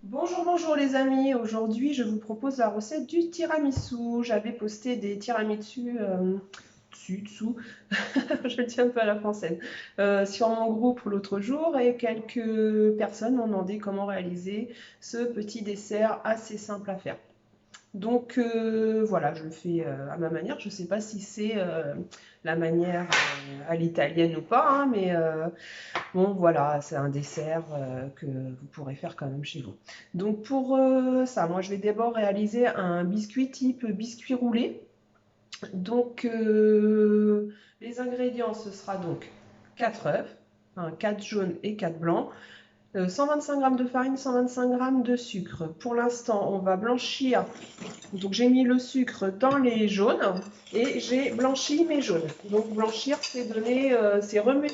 Bonjour, bonjour les amis. Aujourd'hui, je vous propose la recette du tiramisu. J'avais posté des tiramisu dessous, je le tiens un peu à la française, sur mon groupe l'autre jour et quelques personnes m'ont demandé comment réaliser ce petit dessert assez simple à faire. Donc voilà, je le fais à ma manière. Je ne sais pas si c'est la manière à l'italienne ou pas, hein, mais bon, voilà, c'est un dessert que vous pourrez faire quand même chez vous. Donc pour ça, moi je vais d'abord réaliser un biscuit type biscuit roulé. Donc les ingrédients, ce sera donc 4 œufs, 4 jaunes et 4 blancs, 125 g de farine, 125 g de sucre. Pour l'instant, on va blanchir. Donc j'ai mis le sucre dans les jaunes et j'ai blanchi mes jaunes. Donc blanchir, c'est donner, c'est remuer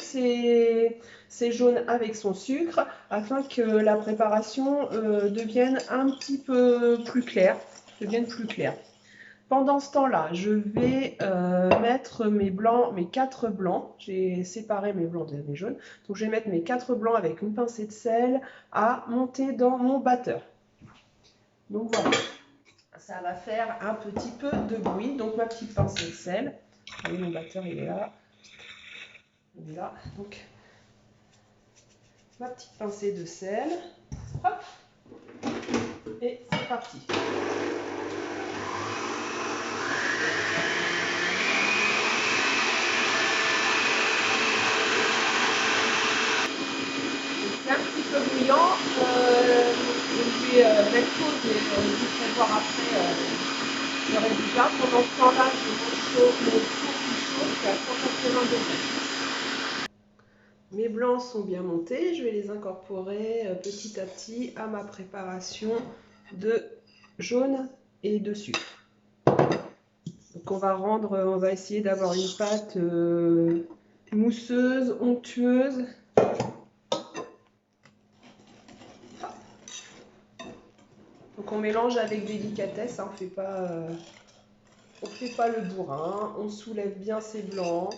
ces jaunes avec son sucre afin que la préparation devienne un petit peu plus claire, Pendant ce temps-là, je vais mettre mes blancs, mes 4 blancs. J'ai séparé mes blancs de mes jaunes. Donc je vais mettre mes 4 blancs avec une pincée de sel à monter dans mon batteur. Donc voilà. Ça va faire un petit peu de bruit. Donc ma petite pincée de sel. Vous voyez, mon batteur il est là. Il est là. Donc ma petite pincée de sel. Hop. Et c'est parti. C'est un petit peu bruyant. Je vais mettre pause et je vous ferai voir après le résultat. Pendant ce temps-là, je chauffe mon four qui chauffe, qui est à 180 degrés. Mes blancs sont bien montés, je vais les incorporer petit à petit à ma préparation de jaune et de sucre. Donc on va essayer d'avoir une pâte mousseuse, onctueuse. Donc on mélange avec délicatesse, hein, on fait pas le bourrin, on soulève bien ces blancs.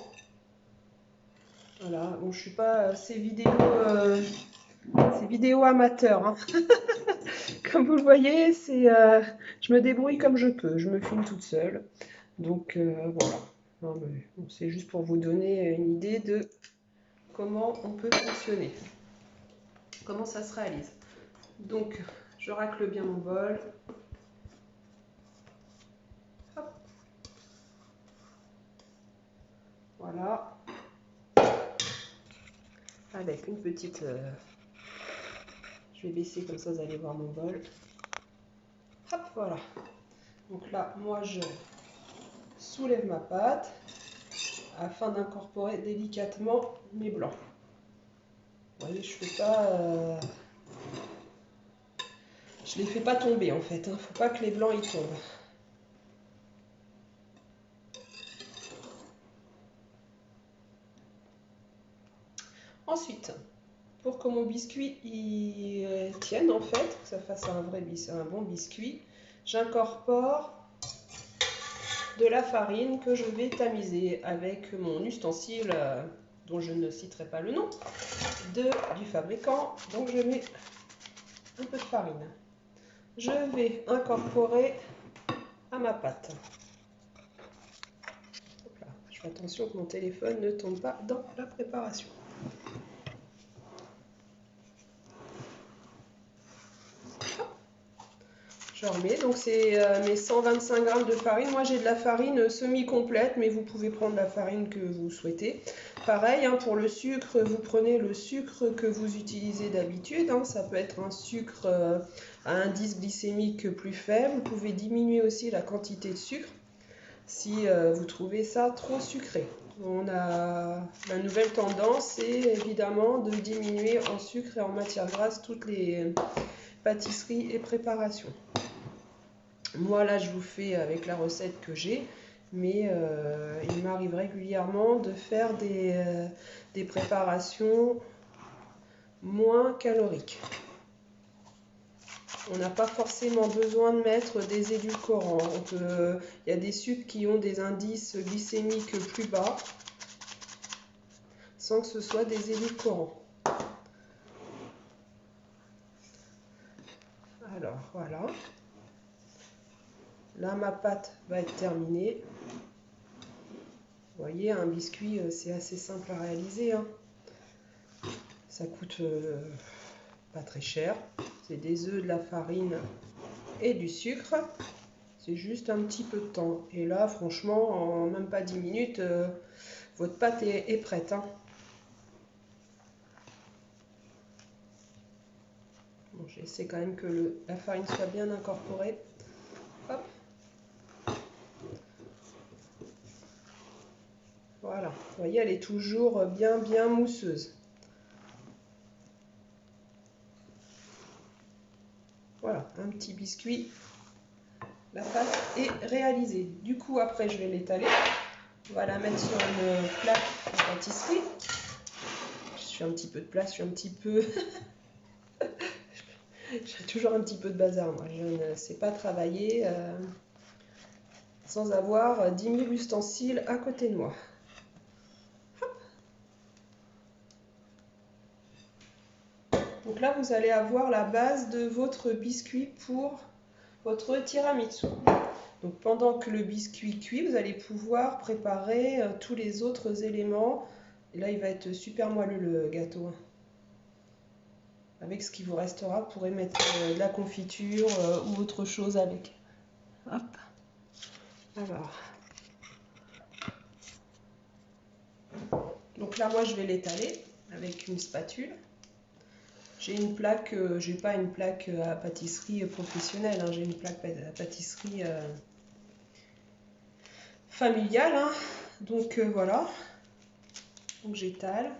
Voilà, bon, je suis pas ces vidéos amateurs, hein. Comme vous le voyez, je me débrouille comme je peux, je me filme toute seule. Donc voilà, bon, c'est juste pour vous donner une idée de comment on peut fonctionner, comment ça se réalise. Donc je racle bien mon bol. Hop. Voilà. Avec une petite... je vais baisser comme ça, vous allez voir mon bol. Hop, voilà. Donc là, moi, je soulève ma pâte afin d'incorporer délicatement mes blancs. Vous voyez, je les fais pas tomber en fait, hein. Faut pas que les blancs y tombent. Ensuite, pour que mon biscuit tienne en fait, que ça fasse un bon biscuit, j'incorpore de la farine que je vais tamiser avec mon ustensile dont je ne citerai pas le nom du fabricant. Donc je mets un peu de farine. Je vais incorporer à ma pâte. Là, je fais attention que mon téléphone ne tombe pas dans la préparation. Je remets, donc c'est mes 125 g de farine. Moi j'ai de la farine semi-complète, mais vous pouvez prendre la farine que vous souhaitez. Pareil, hein, pour le sucre, vous prenez le sucre que vous utilisez d'habitude. Hein. Ça peut être un sucre à indice glycémique plus faible. Vous pouvez diminuer aussi la quantité de sucre si vous trouvez ça trop sucré. La nouvelle tendance, c'est évidemment de diminuer en sucre et en matière grasse toutes les pâtisseries et préparations. Moi là je vous fais avec la recette que j'ai, mais il m'arrive régulièrement de faire des préparations moins caloriques. On n'a pas forcément besoin de mettre des édulcorants. Il y a des sucres qui ont des indices glycémiques plus bas sans que ce soit des édulcorants. Alors voilà. Là, ma pâte va être terminée. Vous voyez, un biscuit, c'est assez simple à réaliser, hein. Ça coûte pas très cher. C'est des œufs, de la farine et du sucre. C'est juste un petit peu de temps. Et là, franchement, en même pas 10 minutes, votre pâte est prête, hein. Bon, j'essaie quand même que la farine soit bien incorporée. Hop. Voilà. Vous voyez, elle est toujours bien mousseuse. Voilà, un petit biscuit. La pâte est réalisée. Du coup, après, je vais l'étaler. On va la mettre sur une plaque de pâtisserie. Je suis un petit peu de place, je suis un petit peu... J'ai toujours un petit peu de bazar, moi. Je ne sais pas travailler sans avoir 10 000 ustensiles à côté de moi. Donc là, vous allez avoir la base de votre biscuit pour votre tiramisu. Donc pendant que le biscuit cuit, vous allez pouvoir préparer tous les autres éléments. Et là, il va être super moelleux le gâteau. Avec ce qui vous restera, vous pourrez mettre de la confiture ou autre chose avec. Hop. Alors. Donc là, moi, je vais l'étaler avec une spatule. J'ai une plaque, j'ai pas une plaque à pâtisserie professionnelle, hein, j'ai une plaque à pâtisserie familiale, hein. Donc voilà. Donc j'étale,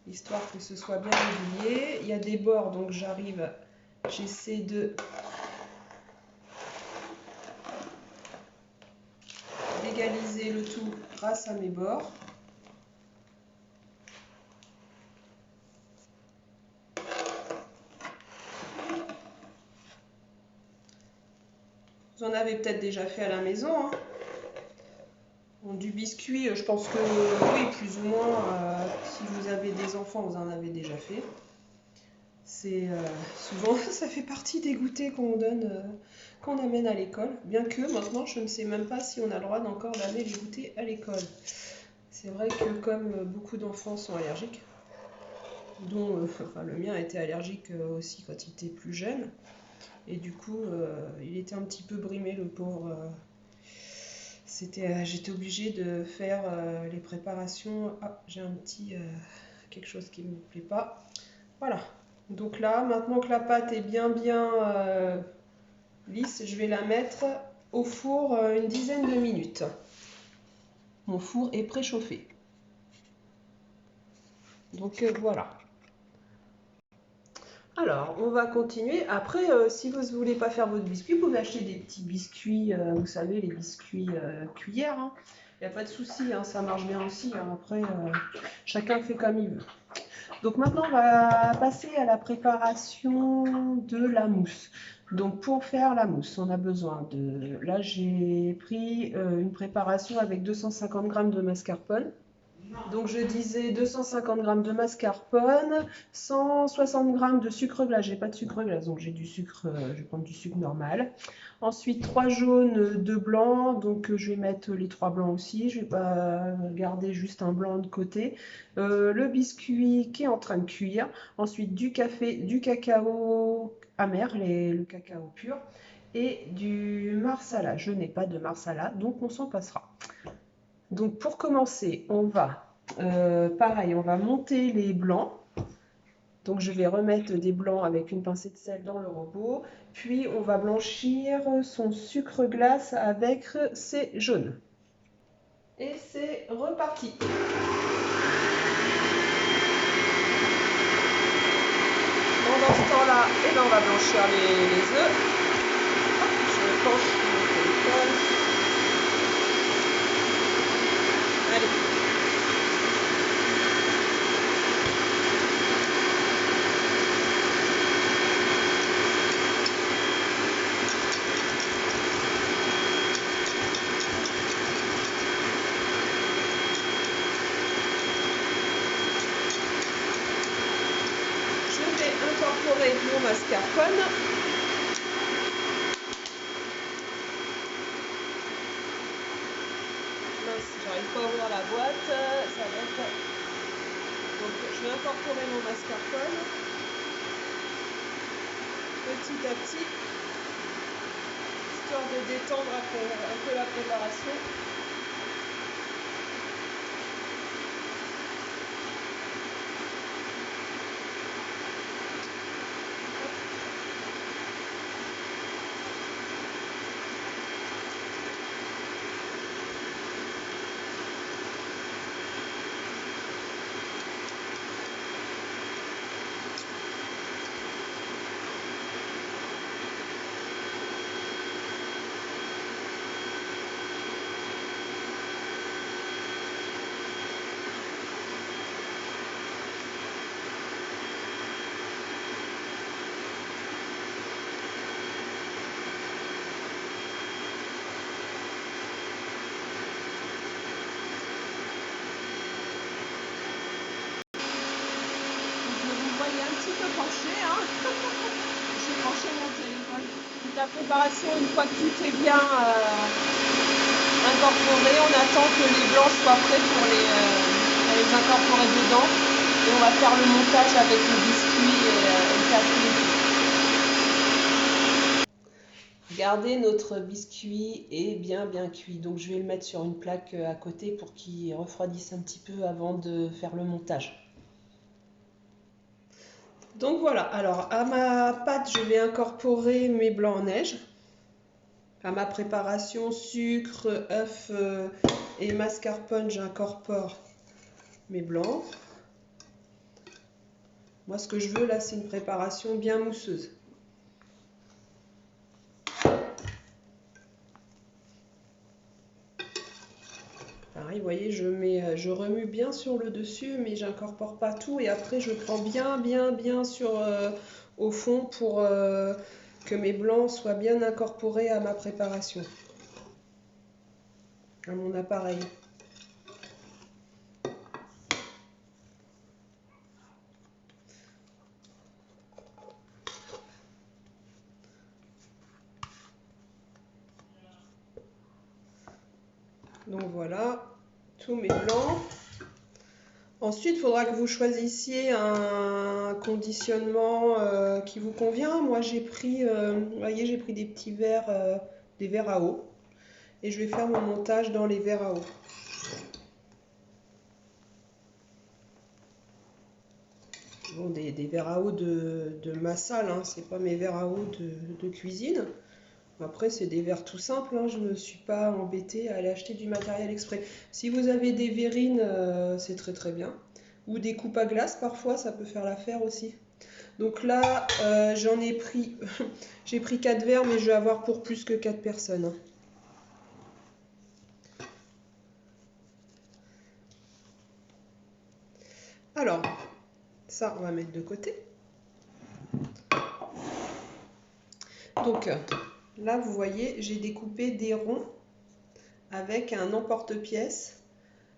histoire que ce soit bien régulier. Il y a des bords, donc j'essaie de d'égaliser le tout grâce à mes bords. Vous en avez peut-être déjà fait à la maison, hein. Bon, du biscuit, je pense que oui, plus ou moins, si vous avez des enfants, vous en avez déjà fait. C'est souvent, ça fait partie des goûters qu'on donne, qu'on amène à l'école. Bien que maintenant, je ne sais même pas si on a le droit encore d'amener les goûters à l'école. C'est vrai que comme beaucoup d'enfants sont allergiques, dont enfin, le mien était allergique aussi quand il était plus jeune, et du coup, il était un petit peu brimé, le pauvre. J'étais obligée de faire les préparations. Ah, j'ai un petit quelque chose qui ne me plaît pas. Voilà. Donc là, maintenant que la pâte est bien lisse, je vais la mettre au four une dizaine de minutes. Mon four est préchauffé. Donc voilà. Alors, on va continuer. Après, si vous ne voulez pas faire votre biscuit, vous pouvez acheter des petits biscuits, vous savez, les biscuits cuillères, hein. Il n'y a pas de souci, hein, ça marche bien aussi, hein. Après, chacun fait comme il veut. Donc maintenant, on va passer à la préparation de la mousse. Donc pour faire la mousse, on a besoin de... Là, j'ai pris une préparation avec 250 g de mascarpone. Donc je disais 250 g de mascarpone, 160 g de sucre glace. J'ai pas de sucre glace, donc j'ai du sucre, je vais prendre du sucre normal. Ensuite 3 jaunes, 2 blancs, donc je vais mettre les 3 blancs aussi. Je vais pas garder juste un blanc de côté. Le biscuit qui est en train de cuire. Ensuite du café, du cacao amer, le cacao pur, et du marsala. Je n'ai pas de marsala, donc on s'en passera. Donc pour commencer, on va, pareil, on va monter les blancs. Donc je vais remettre des blancs avec une pincée de sel dans le robot. Puis on va blanchir son sucre glace avec ses jaunes. Et c'est reparti. Pendant ce temps-là, eh ben, on va blanchir les œufs. Je penche mon téléphone. Allez. Incorporer mon mascarpone. Mince, j'arrive pas à ouvrir la boîte, ça va être... Donc je vais incorporer mon mascarpone petit à petit, histoire de détendre un peu la préparation. Un petit peu penché, hein. J'ai penché mon téléphone. Donc la préparation, une fois que tout est bien incorporé, on attend que les blancs soient prêts pour les incorporer dedans. Et on va faire le montage avec le biscuit et le café. Regardez, notre biscuit est bien cuit. Donc je vais le mettre sur une plaque à côté pour qu'il refroidisse un petit peu avant de faire le montage. Donc voilà, alors à ma pâte, je vais incorporer mes blancs en neige. À ma préparation, sucre, œuf et mascarpone, j'incorpore mes blancs. Moi, ce que je veux là, c'est une préparation bien mousseuse. Pareil, vous voyez, je remue bien sur le dessus, mais j'incorpore pas tout. Et après, je prends bien au fond pour que mes blancs soient bien incorporés à ma préparation, à mon appareil. Donc voilà, tous mes blancs. Ensuite, il faudra que vous choisissiez un conditionnement qui vous convient. Moi, j'ai pris, vous voyez, j'ai pris des petits verres, des verres à eau. Et je vais faire mon montage dans les verres à eau. Bon, des verres à eau de ma salle, hein, c'est pas mes verres à eau de cuisine. Après, c'est des verres tout simples, hein, je ne me suis pas embêtée à aller acheter du matériel exprès. Si vous avez des verrines, c'est très bien. Ou des coupes à glace, parfois, ça peut faire l'affaire aussi. Donc là, j'en ai pris, j'ai pris 4 verres, mais je vais avoir pour plus que 4 personnes. Alors, ça, on va mettre de côté. Donc, là, vous voyez, j'ai découpé des ronds avec un emporte-pièce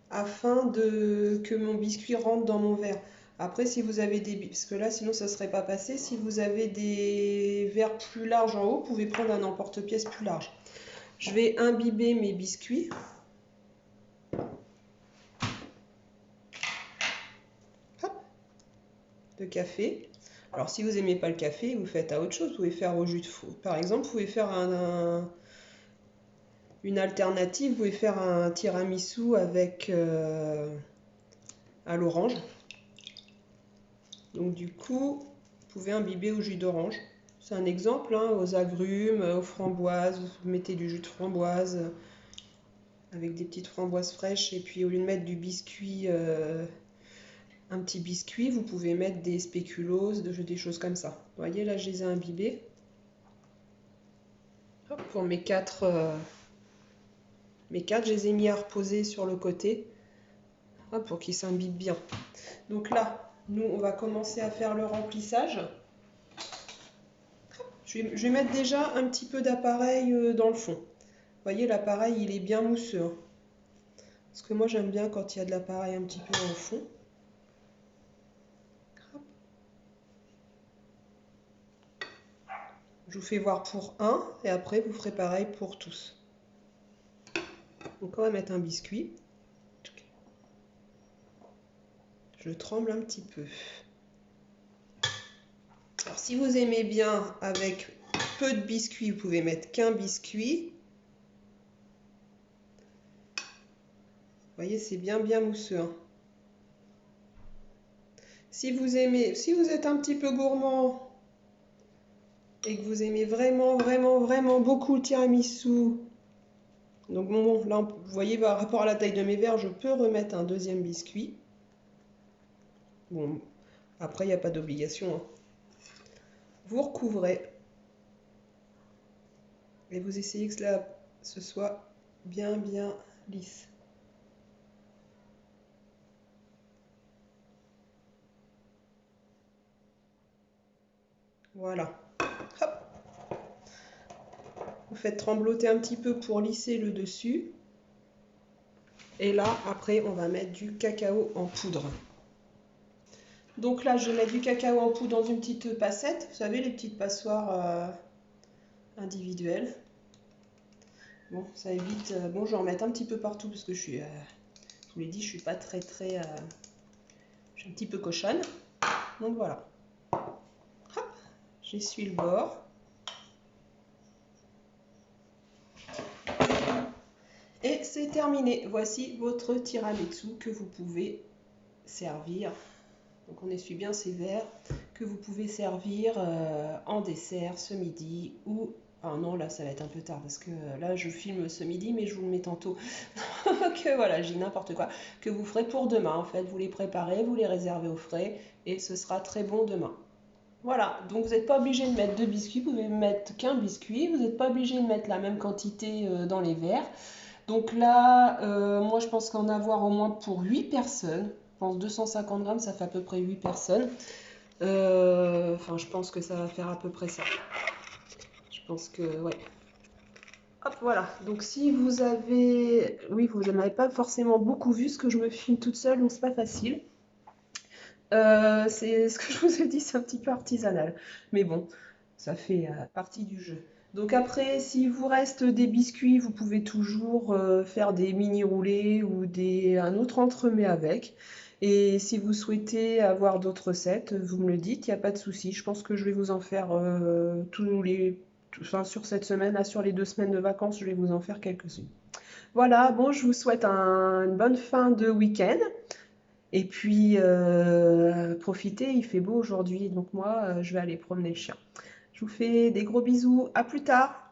afin que mon biscuit rentre dans mon verre. Après, si vous avez parce que là, sinon, ça ne serait pas passé. Si vous avez des verres plus larges en haut, vous pouvez prendre un emporte-pièce plus large. Je vais imbiber mes biscuits. Hop, de café. Alors, si vous n'aimez pas le café, vous faites à autre chose. Vous pouvez faire au jus de fruits. Par exemple, vous pouvez faire une alternative. Vous pouvez faire un tiramisu avec à l'orange. Donc, du coup, vous pouvez imbiber au jus d'orange. C'est un exemple, hein, aux agrumes, aux framboises. Vous mettez du jus de framboise avec des petites framboises fraîches. Et puis, au lieu de mettre du biscuit, un petit biscuit, vous pouvez mettre des spéculoos, des choses comme ça. Vous voyez, là, je les ai imbibés. Hop, pour mes 4, je les ai mis à reposer sur le côté. Hop, pour qu'ils s'imbibent bien. Donc là, nous, on va commencer à faire le remplissage. Je vais mettre déjà un petit peu d'appareil dans le fond. Vous voyez, l'appareil, il est bien mousseux. Hein. Parce que moi, j'aime bien quand il y a de l'appareil un petit peu au fond. Hop. Je vous fais voir pour un et après vous ferez pareil pour tous. Donc on va mettre un biscuit. Je tremble un petit peu. Alors si vous aimez bien avec peu de biscuits, vous pouvez mettre qu'un biscuit. Vous voyez, c'est bien mousseux, hein. Si vous êtes un petit peu gourmand et que vous aimez vraiment beaucoup le tiramisu, donc bon, là, vous voyez, par rapport à la taille de mes verres, je peux remettre un deuxième biscuit. Bon, après, il n'y a pas d'obligation, hein. Vous recouvrez et vous essayez que ce soit bien lisse. Voilà. Hop. Vous faites trembloter un petit peu pour lisser le dessus. Et là, après, on va mettre du cacao en poudre. Donc là, je mets du cacao en poudre dans une petite passette. Vous savez, les petites passoires individuelles. Bon, ça évite... bon, je vais en mettre un petit peu partout parce que je vous l'ai dit, je suis pas très... je suis un petit peu cochonne. Donc voilà. Hop, j'essuie le bord. Et c'est terminé. Voici votre tiramisu que vous pouvez servir. Donc on essuie bien ces verres que vous pouvez servir en dessert ce midi ou... Ah non, là ça va être un peu tard parce que là je filme ce midi mais je vous le mets tantôt. Donc voilà, j'ai n'importe quoi. Que vous ferez pour demain en fait. Vous les préparez, vous les réservez au frais et ce sera très bon demain. Voilà, donc vous n'êtes pas obligé de mettre 2 biscuits, vous pouvez mettre qu'un biscuit. Vous n'êtes pas obligé de mettre la même quantité dans les verres. Donc là, moi je pense qu'en avoir au moins pour 8 personnes. Je pense 250 grammes, ça fait à peu près 8 personnes. Enfin, je pense que ça va faire à peu près ça. Je pense que, ouais. Hop, voilà. Donc si vous avez... Oui, vous n'en avez pas forcément beaucoup vu, ce que je me filme toute seule, donc c'est pas facile. C'est ce que je vous ai dit, c'est un petit peu artisanal. Mais bon, ça fait partie du jeu. Donc après, s'il vous reste des biscuits, vous pouvez toujours faire des mini roulés ou un autre entremets avec. Et si vous souhaitez avoir d'autres recettes, vous me le dites, il n'y a pas de souci. Je pense que je vais vous en faire enfin, sur cette semaine, là, sur les 2 semaines de vacances, je vais vous en faire quelques-unes. Voilà, bon, je vous souhaite une bonne fin de week-end. Et puis, profitez, il fait beau aujourd'hui, donc moi, je vais aller promener le chien. Je vous fais des gros bisous, à plus tard!